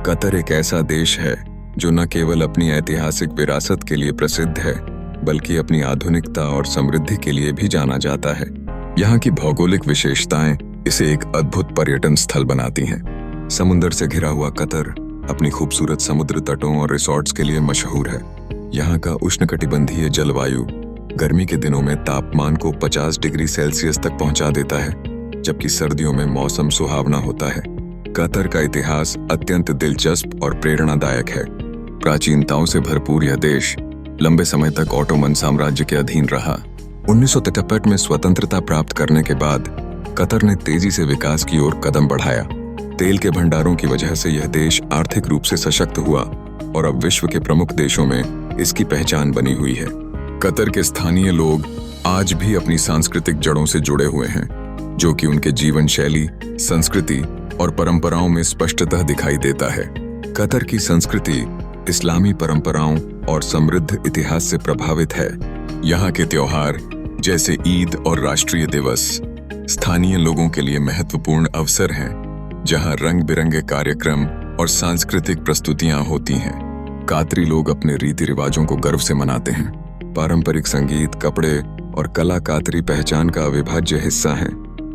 Qatar एक ऐसा देश है जो न केवल अपनी ऐतिहासिक विरासत के लिए प्रसिद्ध है, बल्कि अपनी आधुनिकता और समृद्धि के लिए भी जाना जाता है। यहाँ की भौगोलिक विशेषताएं इसे एक अद्भुत पर्यटन स्थल बनाती हैं। समुद्र से घिरा हुआ कतर अपनी खूबसूरत समुद्र तटों और रिसॉर्ट्स के लिए मशहूर है। यहाँ का उष्णकटिबंधीय जलवायु गर्मी के दिनों में तापमान को 50 डिग्री सेल्सियस तक पहुंचा देता है, जबकि सर्दियों में मौसम सुहावना होता है। कतर का इतिहास अत्यंत दिलचस्प और प्रेरणादायक है। प्राचीनताओं से भरपूर यह देश लंबे समय तक ऑटोमन साम्राज्य के अधीन रहा। 1953 में स्वतंत्रता प्राप्त करने के बाद कतर ने तेजी से विकास की ओर कदम बढ़ाया। तेल के भंडारों की वजह से यह देश आर्थिक रूप से सशक्त हुआ और अब विश्व के प्रमुख देशों में इसकी पहचान बनी हुई है। कतर के स्थानीय लोग आज भी अपनी सांस्कृतिक जड़ों से जुड़े हुए हैं, जो कि उनके जीवन शैली, संस्कृति और परंपराओं में स्पष्टतः दिखाई देता है। कतर की संस्कृति इस्लामी परंपराओं और समृद्ध इतिहास से प्रभावित है। यहाँ के त्योहार जैसे ईद और राष्ट्रीय दिवस स्थानीय लोगों के लिए महत्वपूर्ण अवसर हैं, जहाँ रंग बिरंगे कार्यक्रम और सांस्कृतिक प्रस्तुतियां होती हैं। कातरी लोग अपने रीति रिवाजों को गर्व से मनाते हैं। पारंपरिक संगीत, कपड़े और कला कातरी पहचान का अविभाज्य हिस्सा है।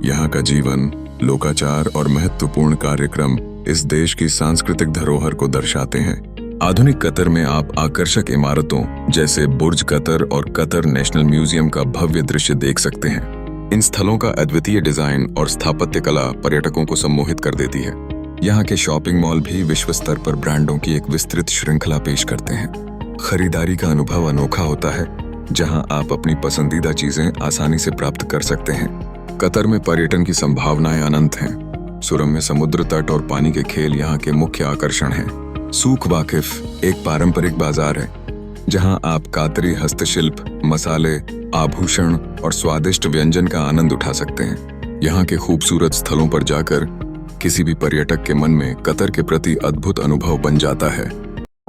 यहाँ का जीवन, लोकाचार और महत्वपूर्ण कार्यक्रम इस देश की सांस्कृतिक धरोहर को दर्शाते हैं। आधुनिक कतर में आप आकर्षक इमारतों जैसे बुर्ज कतर और कतर नेशनल म्यूजियम का भव्य दृश्य देख सकते हैं। इन स्थलों का अद्वितीय डिजाइन और स्थापत्य कला पर्यटकों को सम्मोहित कर देती है। यहाँ के शॉपिंग मॉल भी विश्व स्तर पर ब्रांडों की एक विस्तृत श्रृंखला पेश करते हैं। खरीदारी का अनुभव अनोखा होता है, जहाँ आप अपनी पसंदीदा चीजें आसानी से प्राप्त कर सकते हैं। कतर में पर्यटन की संभावनाएं अनंत हैं। सुरम्य समुद्र तट और पानी के खेल यहाँ के मुख्य आकर्षण हैं। सूख वाकिफ एक पारंपरिक बाजार है, जहां आप कातरी हस्तशिल्प, मसाले, आभूषण और स्वादिष्ट व्यंजन का आनंद उठा सकते हैं। यहाँ के खूबसूरत स्थलों पर जाकर किसी भी पर्यटक के मन में कतर के प्रति अद्भुत अनुभव बन जाता है।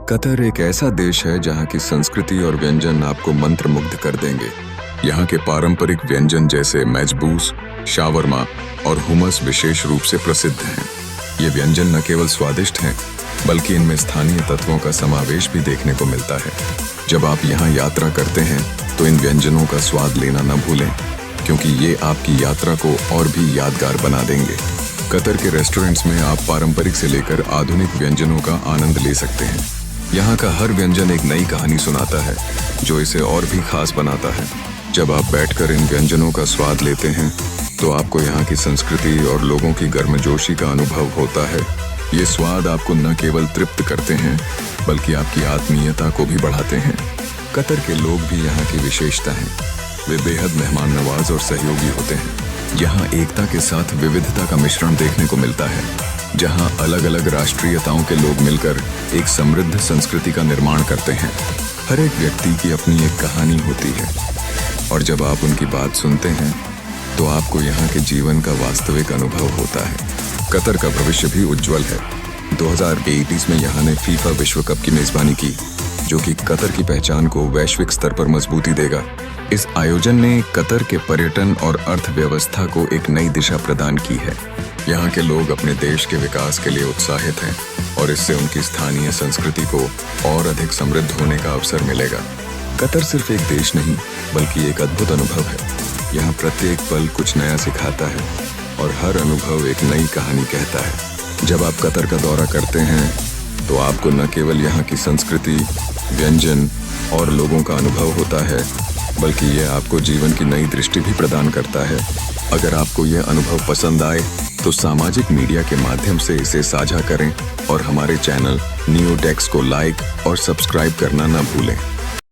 कतर एक ऐसा देश है जहाँ की संस्कृति और व्यंजन आपको मंत्रमुग्ध कर देंगे। यहाँ के पारंपरिक व्यंजन जैसे मैजबूस, शावरमा और हुमस विशेष रूप से प्रसिद्ध हैं। ये व्यंजन न केवल स्वादिष्ट हैं, बल्कि इनमें स्थानीय तत्वों का समावेश भी देखने को मिलता है। जब आप यहाँ यात्रा करते हैं तो इन व्यंजनों का स्वाद लेना न भूलें, क्योंकि ये आपकी यात्रा को और भी यादगार बना देंगे। कतर के रेस्टोरेंट्स में आप पारंपरिक से लेकर आधुनिक व्यंजनों का आनंद ले सकते हैं। यहाँ का हर व्यंजन एक नई कहानी सुनाता है, जो इसे और भी खास बनाता है। जब आप बैठकर इन व्यंजनों का स्वाद लेते हैं तो आपको यहाँ की संस्कृति और लोगों की गर्मजोशी का अनुभव होता है। ये स्वाद आपको न केवल तृप्त करते हैं, बल्कि आपकी आत्मीयता को भी बढ़ाते हैं। कतर के लोग भी यहाँ की विशेषता हैं। वे बेहद मेहमान नवाज और सहयोगी होते हैं। यहाँ एकता के साथ विविधता का मिश्रण देखने को मिलता है, जहाँ अलग अलग राष्ट्रीयताओं के लोग मिलकर एक समृद्ध संस्कृति का निर्माण करते हैं। हर एक व्यक्ति की अपनी एक कहानी होती है, और जब आप उनकी बात सुनते हैं तो आपको यहाँ के जीवन का वास्तविक अनुभव होता है। कतर का भविष्य भी उज्जवल है। 2023 में यहाँ ने फीफा विश्व कप की मेजबानी की, जो कि कतर की पहचान को वैश्विक स्तर पर मजबूती देगा। इस आयोजन ने कतर के पर्यटन और अर्थव्यवस्था को एक नई दिशा प्रदान की है। यहाँ के लोग अपने देश के विकास के लिए उत्साहित हैं, और इससे उनकी स्थानीय संस्कृति को और अधिक समृद्ध होने का अवसर मिलेगा। कतर सिर्फ एक देश नहीं, बल्कि एक अद्भुत अनुभव है। यहाँ प्रत्येक पल कुछ नया सिखाता है, और हर अनुभव एक नई कहानी कहता है। जब आप कतर का दौरा करते हैं तो आपको न केवल यहाँ की संस्कृति, व्यंजन और लोगों का अनुभव होता है, बल्कि ये आपको जीवन की नई दृष्टि भी प्रदान करता है। अगर आपको यह अनुभव पसंद आए तो सामाजिक मीडिया के माध्यम से इसे साझा करें, और हमारे चैनल नियोडेक्स को लाइक और सब्सक्राइब करना न भूलें।